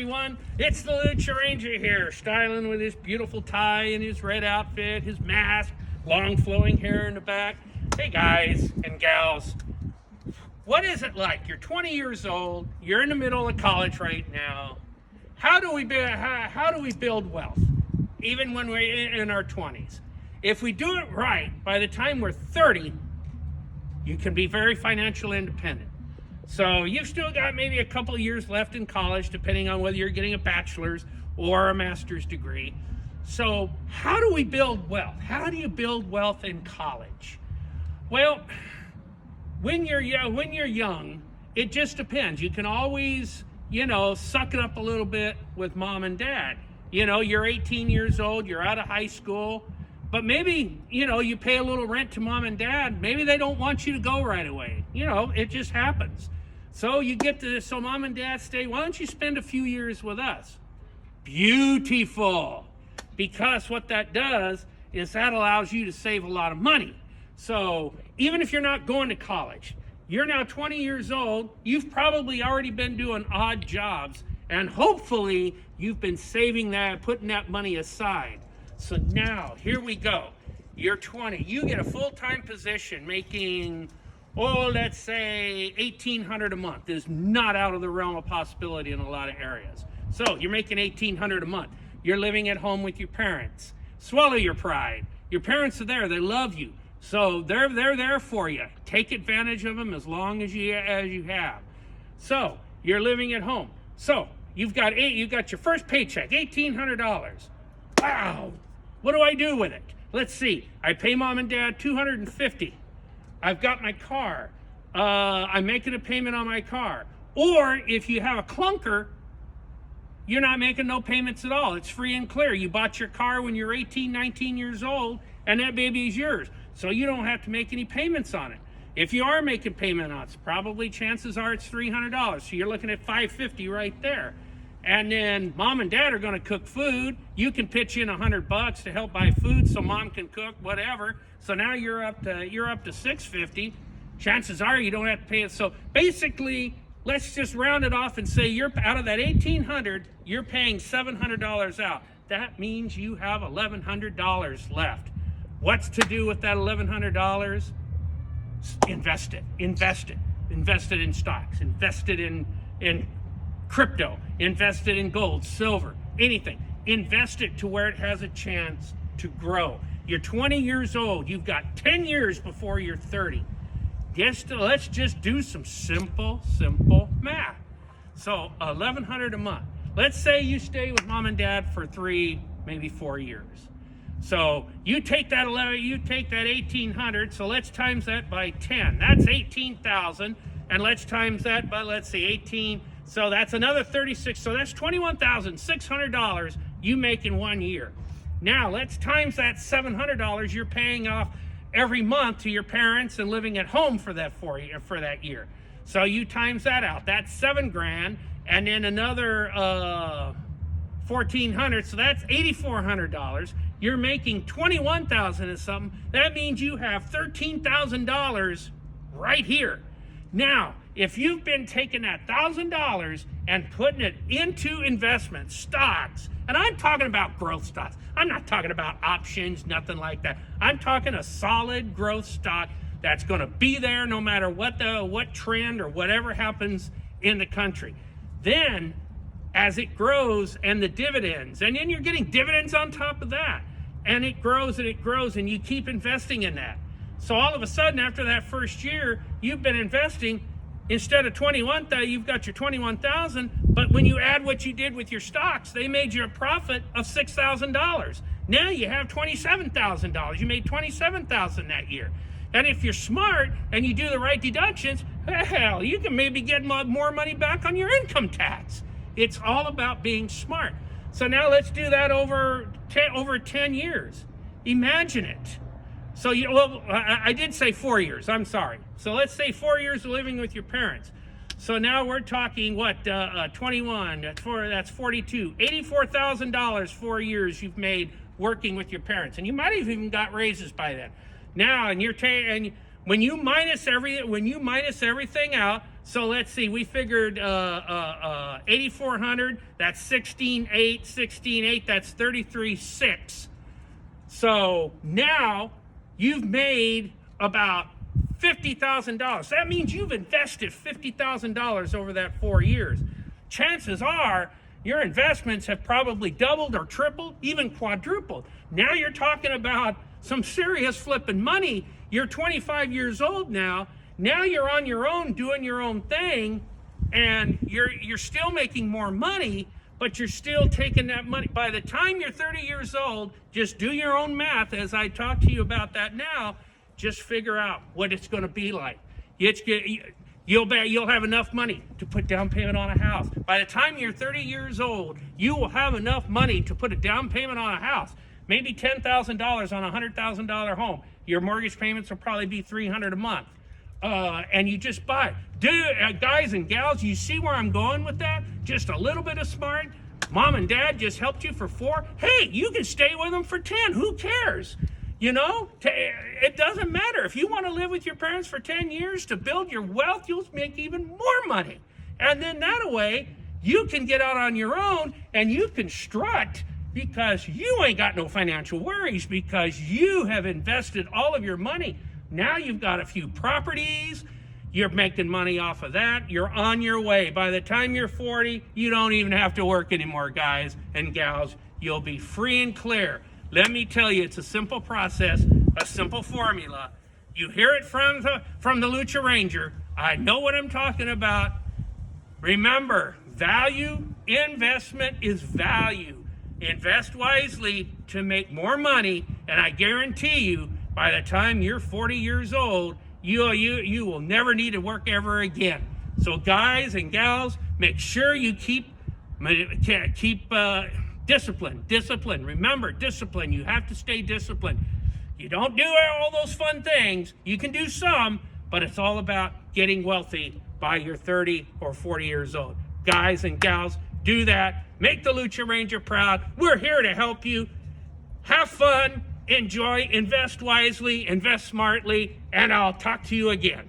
Everyone, it's the Lucha Ranger here, styling with his beautiful tie and his red outfit, his mask, long flowing hair in the back. Hey guys and gals, what is it like? You're 20 years old, you're in the middle of college right now. How do we build wealth, even when we're in our 20s? If we do it right, by the time we're 30, you can be very financially independent. So you've still got maybe a couple of years left in college, depending on whether you're getting a bachelor's or a master's degree. So how do we build wealth? How do you build wealth in college? Well, when you're young, it just depends. You can always, suck it up a little bit with mom and dad. You're 18 years old, you're out of high school, but maybe, you pay a little rent to mom and dad. Maybe they don't want you to go right away. It just happens. So so mom and dad say, why don't you spend a few years with us? Beautiful. Because what that does is that allows you to save a lot of money. So even if you're not going to college, you're now 20 years old, you've probably already been doing odd jobs, and hopefully you've been saving that, putting that money aside. So now, here we go. You're 20, you get a full-time position making, let's say $1,800 a month. Is not out of the realm of possibility in a lot of areas. So you're making $1,800 a month. You're living at home with your parents. Swallow your pride. Your parents are there, they love you. So they're there for you. Take advantage of them as long as you have. So you're living at home. So you've got your first paycheck, $1,800. Wow, what do I do with it? Let's see, I pay mom and dad $250. I've got my car. I'm making a payment on my car. Or if you have a clunker, you're not making no payments at all. It's free and clear. You bought your car when you're 18, 19 years old, and that baby is yours. So you don't have to make any payments on it. If you are making payment on it, probably chances are it's $300. So you're looking at $550 right there. And then mom and dad are going to cook food. You can pitch in $100 to help buy food so mom can cook, whatever. So now you're up to $650. Chances are you don't have to pay it. So basically, let's just round it off and say you're out of that $1,800, you're paying $700 out. That means you have $1,100 left. What's to do with that $1,100? Invest it. Invest it in stocks. Invest it in crypto. Invest it in gold, silver, anything. Invest it to where it has a chance to grow. You're 20 years old. You've got 10 years before you're 30. Let's just do some simple math. So $1,100 a month. Let's say you stay with mom and dad for 3, maybe 4 years. So you take that $1,800. So let's times that by 10. That's 18,000. And let's times that by, let's see, 18. So that's another 36. So that's $21,600 you make in 1 year. Now let's times that $700 you're paying off every month to your parents and living at home for that year. So you times that out. That's $7,000, and then another $1,400. So that's $8,400. You're making $21,000 and something. That means you have $13,000 right here. Now, if you've been taking that $1,000 and putting it into investment stocks, and I'm talking about growth stocks. I'm not talking about options, nothing like that. I'm talking a solid growth stock that's going to be there no matter what trend or whatever happens in the country. Then, as it grows and the dividends, and then you're getting dividends on top of that, and it grows and it grows, and you keep investing in that. So all of a sudden, after that first year, you've been investing. Instead of 21,000, you've got your 21,000, but when you add what you did with your stocks, they made you a profit of $6,000. Now you have $27,000. You made $27,000 that year. And if you're smart and you do the right deductions, hell, you can maybe get more money back on your income tax. It's all about being smart. So now let's do that over 10 years. Imagine it. So, I did say 4 years, I'm sorry. So let's say 4 years of living with your parents. So now we're talking, 21, that's 42, $84,000 4 years you've made working with your parents. And you might have even got raises by then. Now, and when you minus everything out, so let's see, we figured 8,400, that's 16,8, that's 33,600. So now you've made about $50,000. That means you've invested $50,000 over that 4 years. Chances are your investments have probably doubled or tripled, even quadrupled. Now you're talking about some serious flipping money. You're 25 years old now. Now you're on your own doing your own thing, and you're still making more money, but you're still taking that money. By the time you're 30 years old, just do your own math as I talk to you about that now. Just figure out what it's going to be like. You'll have enough money to put down payment on a house. By the time you're 30 years old, you will have enough money to put a down payment on a house. Maybe $10,000 on a $100,000 home. Your mortgage payments will probably be $300 a month. And you just buy. Guys and gals, you see where I'm going with that? Just a little bit of smart. Mom and dad just helped you for 4. Hey, you can stay with them for 10. Who cares? You know, it doesn't matter. If you want to live with your parents for 10 years to build your wealth, you'll make even more money. And then that way, you can get out on your own and you can strut because you ain't got no financial worries because you have invested all of your money. Now you've got a few properties. You're making money off of that. You're on your way. By the time you're 40, you don't even have to work anymore, guys and gals. You'll be free and clear. Let me tell you, it's a simple process, a simple formula. You hear it from the Lucha Ranger. I know what I'm talking about. Remember, value investment is value. Invest wisely to make more money, and I guarantee you, by the time you're 40 years old, you will never need to work ever again. So guys and gals, make sure you keep discipline. Remember, discipline. You have to stay disciplined. You don't do all those fun things. You can do some, but it's all about getting wealthy by your 30 or 40 years old. Guys and gals, do that. Make the Lucha Ranger proud. We're here to help you. Have fun, enjoy, invest wisely, invest smartly, and I'll talk to you again.